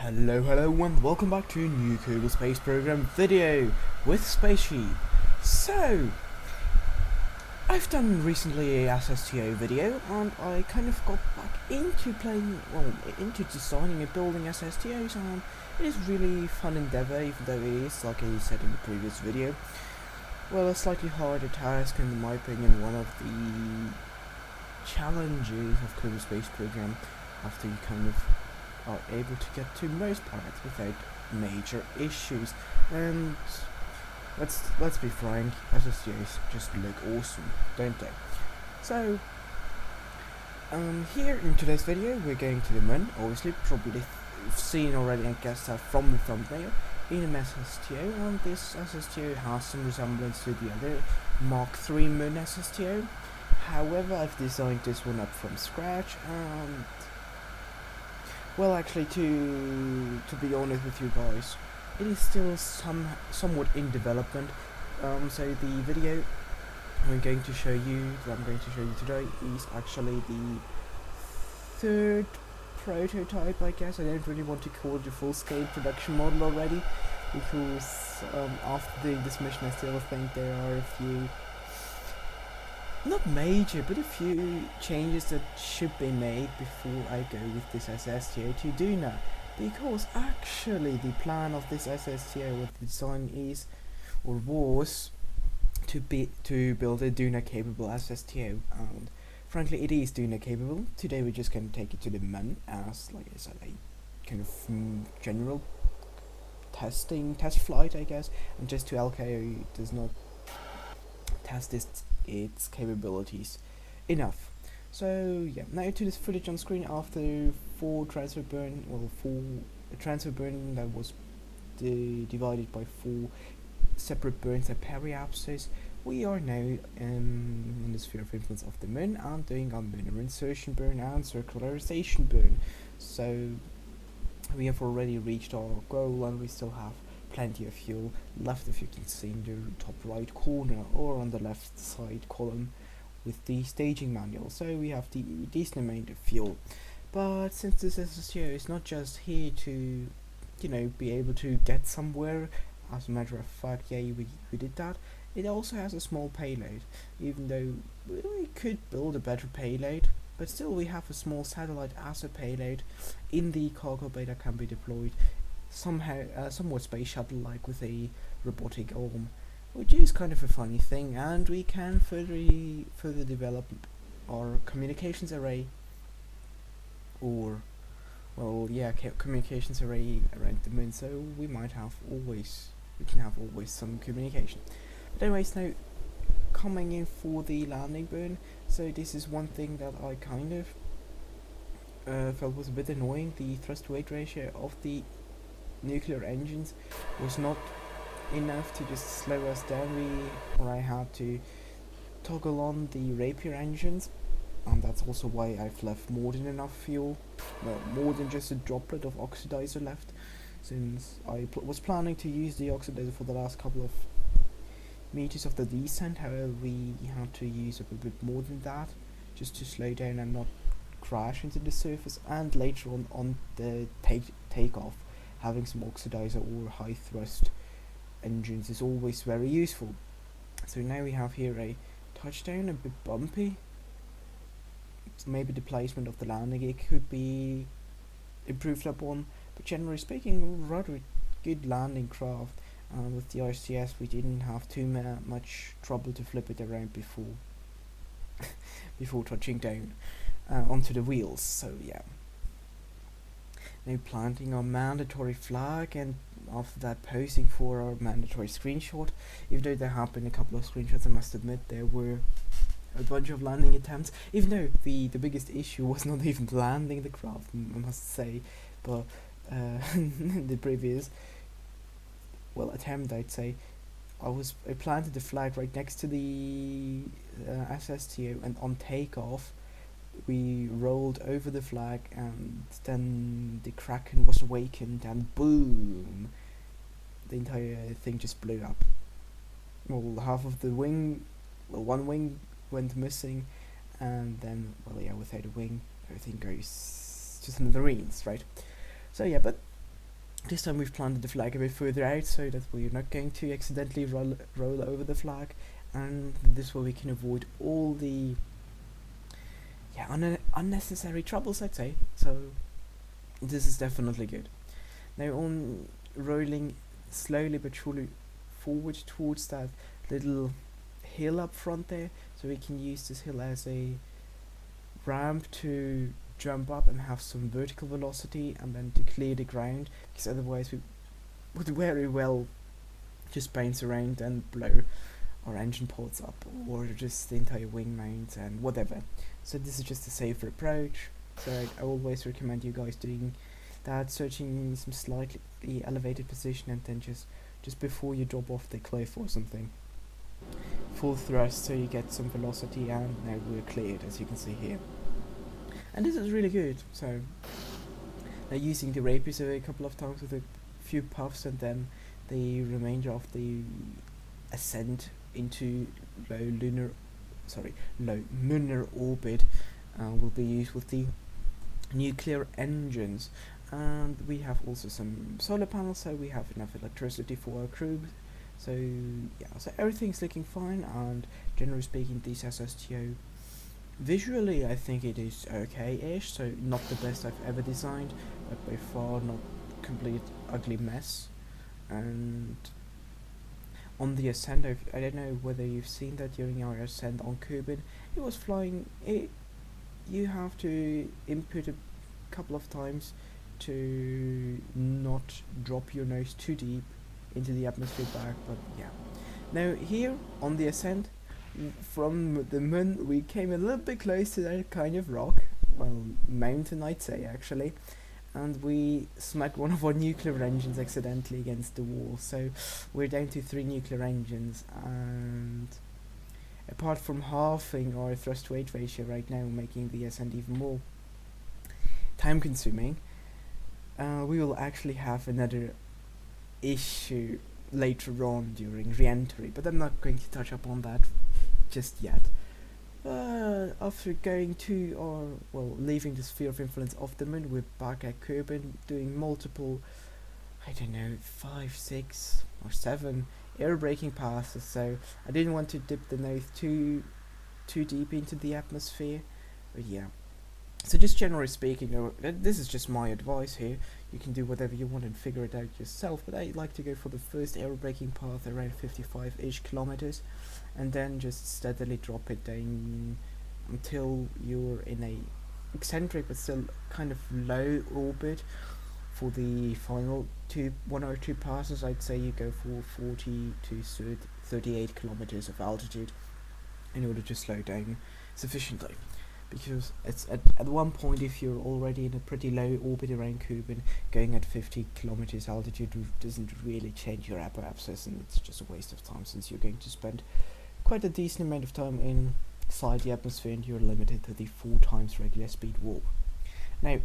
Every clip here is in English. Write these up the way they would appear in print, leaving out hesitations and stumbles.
Hello and welcome back to new Kerbal Space Program video with Spaceship. So, I've done recently a SSTO video and I kind of got back into into designing and building SSTOs, and it is really fun endeavour, even though it is, like I said in the previous video, well, a slightly harder task, and in my opinion one of the challenges of Kerbal Space Program after you kind of are able to get to most parts without major issues. And let's be frank, SSTOs just look awesome, don't they? So here in today's video we're going to the Mun. Obviously, probably seen already and guessed that from the thumbnail, in an SSTO, and this SSTO has some resemblance to the other MK3 Mun SSTO. However, I've designed this one up from scratch, and well, actually, to be honest with you guys, it is still somewhat in development. So the video I'm going to show you today is actually the third prototype, I guess. I don't really want to call it a full-scale production model already, because after doing this mission I still think there are a few, not major, but a few changes that should be made before I go with this SSTO to Duna. Because actually the plan of this SSTO, what the design is, or was, to build a Duna capable SSTO, and frankly it is Duna capable. Today we're just going to take it to the Mun as, like I said, a kind of general test flight, I guess, and just to LKO does not test its capabilities enough. So yeah, now to this footage on screen after four transfer burn that was divided by 4 separate burns at periapsis. We are now in the sphere of influence of the Mun and doing our lunar insertion burn and circularization burn. So we have already reached our goal and we still have plenty of fuel left, if you can see in the top right corner or on the left side column with the staging manual. So we have the decent amount of fuel, but since this SSTO is not just here to, you know, be able to get somewhere, as a matter of fact, yeah, we did that, it also has a small payload. Even though we could build a better payload, but still we have a small satellite as a payload in the cargo bay that can be deployed somehow, somewhat space shuttle like, with a robotic arm, which is kind of a funny thing. And we can further develop our communications array, or communications array around the Mun, so we can have always some communication. But anyways, now coming in for the landing burn. So this is one thing that I kind of felt was a bit annoying. The thrust weight ratio of the nuclear engines was not enough to just slow us down. I had to toggle on the Rapier engines, and that's also why I've left more than enough fuel, well, more than just a droplet of oxidizer left, since I was planning to use the oxidizer for the last couple of meters of the descent. However, we had to use a bit more than that just to slow down and not crash into the surface, and later on the takeoff, having some oxidizer or high thrust engines is always very useful. So now we have here a touchdown, a bit bumpy. Maybe the placement of the landing gear could be improved upon, but generally speaking, rather good landing craft. And with the RCS we didn't have too much trouble to flip it around before touching down onto the wheels. So yeah. Now planting our mandatory flag, and after that posing for our mandatory screenshot. Even though there have been a couple of screenshots, I must admit there were a bunch of landing attempts, even though the biggest issue was not even landing the craft, I must say, but the previous attempt, I'd say, I planted the flag right next to the SSTO, and on takeoff we rolled over the flag, and then the Kraken was awakened, and boom, the entire thing just blew up. Well, half of the wing, one wing went missing, and then, without a wing, everything goes to the Marines, right? So yeah, but This time we've planted the flag a bit further out so that we're not going to accidentally roll over the flag, and this way we can avoid all the unnecessary troubles, I'd say. So this is definitely good. Now on rolling slowly but surely forward towards that little hill up front there, so we can use this hill as a ramp to jump up and have some vertical velocity, and then to clear the ground, because otherwise we would very well just bounce around and blow our engine ports up, or just the entire wing mount and whatever. So this is just a safer approach, so I always recommend you guys doing that, searching some slightly elevated position, and then just before you drop off the cliff or something, full thrust so you get some velocity, and now we're cleared, as you can see here. And this is really good. So now using the rapiers a couple of times with a few puffs, and then the remainder of the ascent into low lunar orbit will be used with the nuclear engines. And we have also some solar panels, so we have enough electricity for our crew. So yeah, so everything's looking fine, and generally speaking, this SSTO visually I think it is okay-ish, so not the best I've ever designed, but by far not complete ugly mess. And on the ascent, I don't know whether you've seen that during our ascent on Kuban, it was flying. You have to input a couple of times to not drop your nose too deep into the atmosphere back, but yeah. Now here on the ascent from the Mun, we came a little bit close to that kind of rock, well, mountain I'd say actually, and we smacked one of our nuclear engines accidentally against the wall, so we're down to 3 nuclear engines, and apart from halving our thrust weight ratio right now, making the ascent even more time consuming, we will actually have another issue later on during re-entry, but I'm not going to touch upon that just yet. After going to, leaving the sphere of influence of the Mun, we're back at Kuban doing multiple, I don't know, 5, 6 or 7 air braking passes, so I didn't want to dip the nose too deep into the atmosphere, but yeah. So just generally speaking, this is just my advice here, you can do whatever you want and figure it out yourself, but I like to go for the first air braking path around 55-ish kilometers, and then just steadily drop it down until you're in a eccentric but still kind of low orbit. For the final 1 or 2 passes, I'd say you go for 40 to 38 kilometers of altitude in order to slow down sufficiently. Because it's at one point, if you're already in a pretty low orbit around Kuban, going at 50 kilometers altitude doesn't really change your apoapsis, and it's just a waste of time, since you're going to spend quite a decent amount of time inside the atmosphere, and you're limited to the 4 times regular speed warp. Now,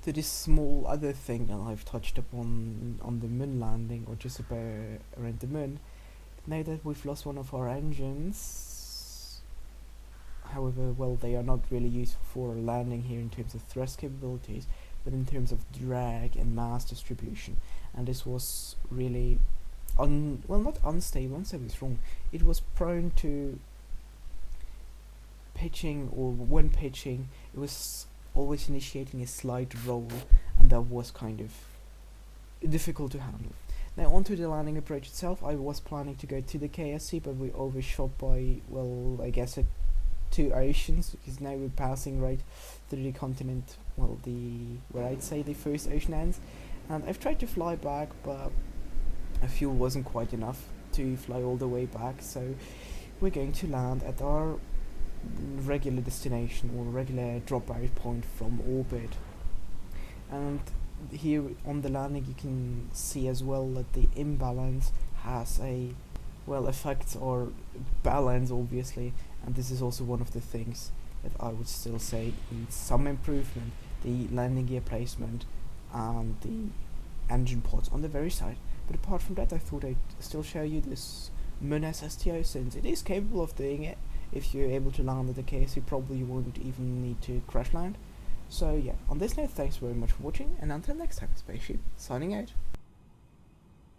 to this small other thing that I've touched upon on the Mun landing, or just about around the Mun, now that we've lost one of our engines, however, well, they are not really useful for landing here in terms of thrust capabilities, but in terms of drag and mass distribution. And this was really not unstable, I'm saying it's wrong. It was prone to pitching, or when pitching, it was always initiating a slight roll, and that was kind of difficult to handle. Now onto the landing approach itself, I was planning to go to the KSP, but we overshot by, well, I guess 2 oceans, because now we're passing right through the continent, well, where I'd say the first ocean ends, and I've tried to fly back, but fuel wasn't quite enough to fly all the way back, so we're going to land at our regular destination, or regular drop out point from orbit. And here on the landing you can see as well that the imbalance has a, well, affects our balance obviously, and this is also one of the things that I would still say needs some improvement, the landing gear placement and the engine ports on the very side. But apart from that, I thought I'd still show you this Mun SSTO, since it is capable of doing it. If you're able to land at the KSP, probably you won't even need to crash land, So yeah, on this note, thanks very much for watching, and until next time, Spaceship, signing out.